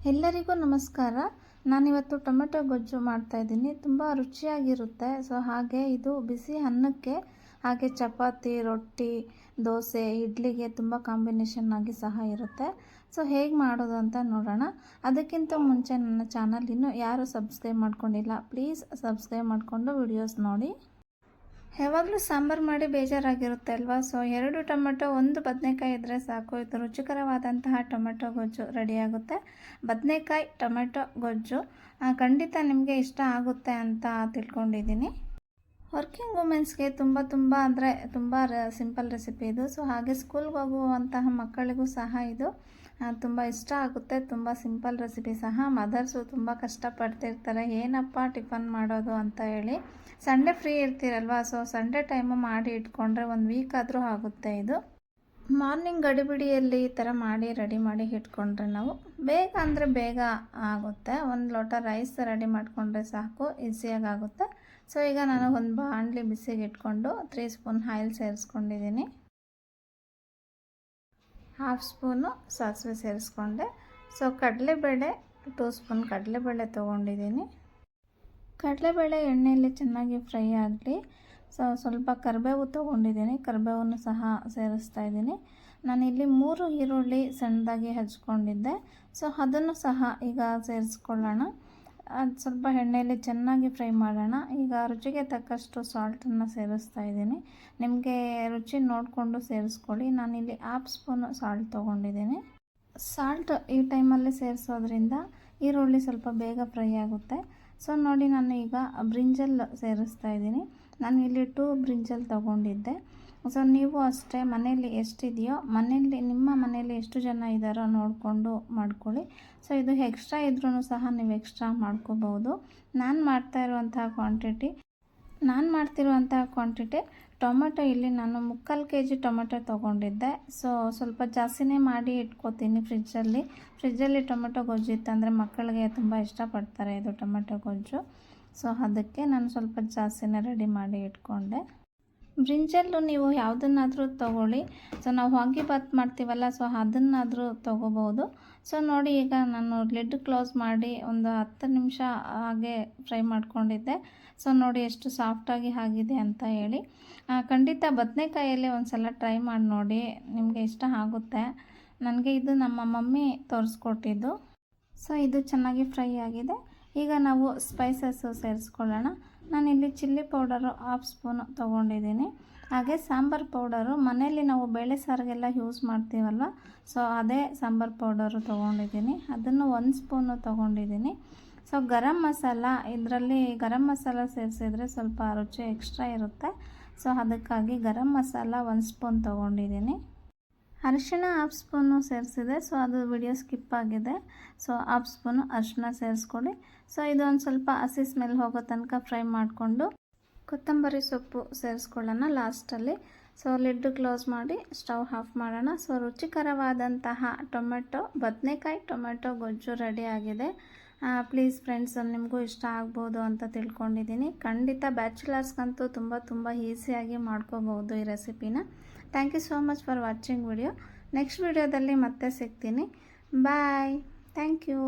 ಎಲ್ಲರಿಗೂ ನಮಸ್ಕಾರ. ನಾನಿವತ್ತು ಟೊಮೆಟೊ ಗೊಜ್ಜು ಮಾಡ್ತಾಯಿದ್ದೀನಿ. ತುಂಬ ರುಚಿಯಾಗಿರುತ್ತೆ. ಹಾಗೆ ಇದು ಬಿಸಿ ಅನ್ನಕ್ಕೆ, ಹಾಗೆ ಚಪಾತಿ, ರೊಟ್ಟಿ, ದೋಸೆ, ಇಡ್ಲಿಗೆ ತುಂಬ ಕಾಂಬಿನೇಷನ್ ಆಗಿ ಸಹ ಇರುತ್ತೆ. ಹೇಗೆ ಮಾಡೋದು ಅಂತ ನೋಡೋಣ. ಅದಕ್ಕಿಂತ ಮುಂಚೆ ನನ್ನ ಚಾನಲ್ ಇನ್ನೂ ಯಾರು ಸಬ್ಸ್ಕ್ರೈಬ್ ಮಾಡ್ಕೊಂಡಿಲ್ಲ, ಪ್ಲೀಸ್ ಸಬ್ಸ್ಕ್ರೈಬ್ ಮಾಡಿಕೊಂಡು ವಿಡಿಯೋಸ್ ನೋಡಿ. ಯಾವಾಗಲೂ ಸಾಂಬಾರು ಮಾಡಿ ಬೇಜಾರಾಗಿರುತ್ತೆ ಅಲ್ವಾ? 2 ಟೊಮೆಟೊ, 1 ಬದನೆಕಾಯಿ ಇದ್ದರೆ ಸಾಕು. ಇದು ರುಚಿಕರವಾದಂತಹ ಟೊಮೆಟೊ ಗೊಜ್ಜು ರೆಡಿಯಾಗುತ್ತೆ. ಬದನೆಕಾಯಿ ಟೊಮೆಟೊ ಗೊಜ್ಜು ಖಂಡಿತ ನಿಮಗೆ ಇಷ್ಟ ಆಗುತ್ತೆ ಅಂತ ತಿಳ್ಕೊಂಡಿದ್ದೀನಿ. ವರ್ಕಿಂಗ್ ವುಮೆನ್ಸ್ಗೆ ತುಂಬ ಅಂದರೆ ತುಂಬ ಸಿಂಪಲ್ ರೆಸಿಪಿ ಇದು. ಹಾಗೆ ಸ್ಕೂಲ್ಗೆ ಹೋಗುವಂತಹ ಮಕ್ಕಳಿಗೂ ಸಹ ಇದು ತುಂಬ ಇಷ್ಟ ಆಗುತ್ತೆ. ತುಂಬ ಸಿಂಪಲ್ ರೆಸಿಪಿ ಸಹ. ಮದರ್ಸು ತುಂಬ ಕಷ್ಟಪಡ್ತಿರ್ತಾರೆ, ಏನಪ್ಪ ಟಿಫನ್ ಮಾಡೋದು ಅಂತ ಹೇಳಿ. ಸಂಡೇ ಫ್ರೀ ಇರ್ತೀರಲ್ವ, ಸಂಡೇ ಟೈಮು ಮಾಡಿ ಇಟ್ಕೊಂಡ್ರೆ 1 ವೀಕ್ ಆದರೂ ಆಗುತ್ತೆ. ಇದು ಮಾರ್ನಿಂಗ್ ಗಡಿಬಿಡಿಯಲ್ಲಿ ಈ ಥರ ಮಾಡಿ ರೆಡಿ ಮಾಡಿ ಇಟ್ಕೊಂಡ್ರೆ ನಾವು ಬೇಗ ಅಂದರೆ ಬೇಗ ಆಗುತ್ತೆ. 1 ಲೋಟ ರೈಸ್ ರೆಡಿ ಮಾಡಿಕೊಂಡ್ರೆ ಸಾಕು, ಈಸಿಯಾಗಿ ಆಗುತ್ತೆ. ಈಗ ನಾನು ಒಂದು ಬಾಣಲಿ ಬಿಸಿಗೆ ಇಟ್ಕೊಂಡು 3 ಸ್ಪೂನ್ ಆಯಿಲ್ ಸೇರಿಸ್ಕೊಂಡಿದ್ದೀನಿ. 1/2 ಸ್ಪೂನು ಸಾಸಿವೆ ಸೇರಿಸ್ಕೊಂಡೆ. ಕಡಲೆಬೇಳೆ 2 ಸ್ಪೂನ್ ಕಡಲೆಬೇಳೆ ತೊಗೊಂಡಿದ್ದೀನಿ. ಕಡಲೆಬೇಳೆ ಎಣ್ಣೆಯಲ್ಲಿ ಚೆನ್ನಾಗಿ ಫ್ರೈ ಆಗಲಿ. ಸ್ವಲ್ಪ ಕರಿಬೇವು ತೊಗೊಂಡಿದ್ದೀನಿ, ಕರಿಬೇವನ್ನು ಸಹ ಸೇರಿಸ್ತಾ ಇದ್ದೀನಿ. ನಾನಿಲ್ಲಿ 3 ಈರುಳ್ಳಿ ಸಣ್ಣದಾಗಿ ಹಚ್ಕೊಂಡಿದ್ದೆ. ಅದನ್ನು ಸಹ ಈಗ ಸೇರಿಸ್ಕೊಳ್ಳೋಣ. ಅದು ಸ್ವಲ್ಪ ಎಣ್ಣೆಯಲ್ಲಿ ಚೆನ್ನಾಗಿ ಫ್ರೈ ಮಾಡೋಣ. ಈಗ ರುಚಿಗೆ ತಕ್ಕಷ್ಟು ಸಾಲ್ಟನ್ನು ಸೇರಿಸ್ತಾ ಇದ್ದೀನಿ. ನಿಮಗೆ ರುಚಿ ನೋಡಿಕೊಂಡು ಸೇರಿಸ್ಕೊಳ್ಳಿ. ನಾನಿಲ್ಲಿ 1/2 ಸ್ಪೂನು ಸಾಲ್ಟ್ ತೊಗೊಂಡಿದ್ದೀನಿ. ಸಾಲ್ಟ್ ಈ ಟೈಮಲ್ಲಿ ಸೇರಿಸೋದ್ರಿಂದ ಈರುಳ್ಳಿ ಸ್ವಲ್ಪ ಬೇಗ ಫ್ರೈ ಆಗುತ್ತೆ. ನೋಡಿ, ನಾನು ಈಗ ಬ್ರಿಂಜಲ್ ಸೇರಿಸ್ತಾ ಇದ್ದೀನಿ. ನಾನು ಇಲ್ಲಿ 2 ಬ್ರಿಂಜಲ್ ತೊಗೊಂಡಿದ್ದೆ. ನೀವು ಅಷ್ಟೇ ಮನೆಯಲ್ಲಿ ಎಷ್ಟಿದೆಯೋ, ನಿಮ್ಮ ಮನೆಯಲ್ಲಿ ಎಷ್ಟು ಜನ ಇದ್ದಾರೋ ನೋಡಿಕೊಂಡು ಮಾಡ್ಕೊಳ್ಳಿ. ಇದು ಎಕ್ಸ್ಟ್ರಾ ಇದ್ರೂ ಸಹ ನೀವು ಎಕ್ಸ್ಟ್ರಾ ಮಾಡ್ಕೋಬೋದು. ನಾನು ಮಾಡ್ತಿರುವಂತಹ ಕ್ವಾಂಟಿಟಿ ಟೊಮೆಟೊ ಇಲ್ಲಿ ನಾನು 3/4 kg ಟೊಮೆಟೊ ತೊಗೊಂಡಿದ್ದೆ. ಸ್ವಲ್ಪ ಜಾಸ್ತಿನೇ ಮಾಡಿ ಇಟ್ಕೋತೀನಿ ಫ್ರಿಜ್ಜಲ್ಲಿ ಟೊಮೆಟೊ ಗೊಜ್ಜು ಇತ್ತಂದರೆ ಮಕ್ಕಳಿಗೆ ತುಂಬ ಇಷ್ಟಪಡ್ತಾರೆ ಇದು ಟೊಮೆಟೊ ಗೊಜ್ಜು. ಅದಕ್ಕೆ ನಾನು ಸ್ವಲ್ಪ ಜಾಸ್ತಿನೇ ರೆಡಿ ಮಾಡಿ ಇಟ್ಕೊಂಡೆ. ಬ್ರಿಂಜಲ್ಲು ನೀವು ಯಾವುದನ್ನಾದರೂ ತೊಗೊಳ್ಳಿ. ನಾವು ವಾಂಗಿಬಾತ್ ಮಾಡ್ತೀವಲ್ಲ, ಅದನ್ನಾದರೂ ತೊಗೋಬೋದು. ನೋಡಿ, ಈಗ ನಾನು ಲಿಡ್ ಕ್ಲೋಸ್ ಮಾಡಿ ಒಂದು 10 ನಿಮಿಷ ಹಾಗೆ ಫ್ರೈ ಮಾಡ್ಕೊಂಡಿದ್ದೆ. ನೋಡಿ ಎಷ್ಟು ಸಾಫ್ಟಾಗಿ ಆಗಿದೆ ಅಂತ ಹೇಳಿ. ಖಂಡಿತ ಬದನೆಕಾಯಲ್ಲಿ ಒಂದು ಸಲ ಟ್ರೈ ಮಾಡಿ ನೋಡಿ, ನಿಮಗೆ ಇಷ್ಟ ಆಗುತ್ತೆ. ನನಗೆ ಇದು ನಮ್ಮ ಮಮ್ಮಿ ತೋರಿಸ್ಕೊಟ್ಟಿದ್ದು. ಇದು ಚೆನ್ನಾಗಿ ಫ್ರೈ ಆಗಿದೆ. ಈಗ ನಾವು ಸ್ಪೈಸಸ್ಸು ಸೇರಿಸ್ಕೊಳ್ಳೋಣ. ನಾನಿಲ್ಲಿ ಚಿಲ್ಲಿ ಪೌಡರು 1/2 ಸ್ಪೂನು ತೊಗೊಂಡಿದ್ದೀನಿ. ಹಾಗೆ ಸಾಂಬಾರು ಪೌಡರು ಮನೆಯಲ್ಲಿ ನಾವು ಬೇಳೆ ಸಾರಿಗೆಲ್ಲ ಯೂಸ್ ಮಾಡ್ತೀವಲ್ವ, ಅದೇ ಸಾಂಬಾರು ಪೌಡರು ತೊಗೊಂಡಿದ್ದೀನಿ. ಅದನ್ನು 1 ಸ್ಪೂನು ತೊಗೊಂಡಿದ್ದೀನಿ. ಗರಂ ಮಸಾಲ, ಇದರಲ್ಲಿ ಗರಂ ಮಸಾಲ ಸೇರಿಸಿದ್ರೆ ಸ್ವಲ್ಪ ರುಚಿ ಎಕ್ಸ್ಟ್ರಾ ಇರುತ್ತೆ. ಅದಕ್ಕಾಗಿ ಗರಂ ಮಸಾಲ 1 ಸ್ಪೂನ್ ತೊಗೊಂಡಿದ್ದೀನಿ. ಅರಿಶಿಣ 1/2 ಸ್ಪೂನು ಸೇರಿಸಿದೆ. ಅದು ವಿಡಿಯೋ ಸ್ಕಿಪ್ ಆಗಿದೆ. 1/2 ಸ್ಪೂನು ಅರಿಶಿಣ ಸೇರಿಸ್ಕೊಳ್ಳಿ. ಇದು ಒಂದು ಸ್ವಲ್ಪ ಹಸಿ ಸ್ಮೆಲ್ ಹೋಗೋ ತನಕ ಫ್ರೈ ಮಾಡಿಕೊಂಡು ಕೊತ್ತಂಬರಿ ಸೊಪ್ಪು ಸೇರಿಸ್ಕೊಳ್ಳೋಣ ಲಾಸ್ಟಲ್ಲಿ. ಲಿಡ್ ಕ್ಲೋಸ್ ಮಾಡಿ ಸ್ಟವ್ ಆಫ್ ಮಾಡೋಣ. ರುಚಿಕರವಾದಂತಹ ಬದನೆಕಾಯಿ ಟೊಮೆಟೊ ಗೊಜ್ಜು ರೆಡಿ ಆಗಿದೆ. ಪ್ಲೀಸ್ ಫ್ರೆಂಡ್ಸ್, ನಿಮಗೂ ಇಷ್ಟ ಆಗ್ಬೋದು ಅಂತ ತಿಳ್ಕೊಂಡಿದ್ದೀನಿ. ಖಂಡಿತ ಬ್ಯಾಚುಲರ್ಸ್ಗಂತೂ ತುಂಬ ಈಸಿಯಾಗಿ ಮಾಡ್ಕೋಬೋದು ಈ ರೆಸಿಪಿನ. Thank you so much for watching video. Next ವಿಡಿಯೋದಲ್ಲಿ ಮತ್ತೆ ಸಿಗ್ತೀನಿ. ಬಾಯ್. Thank you.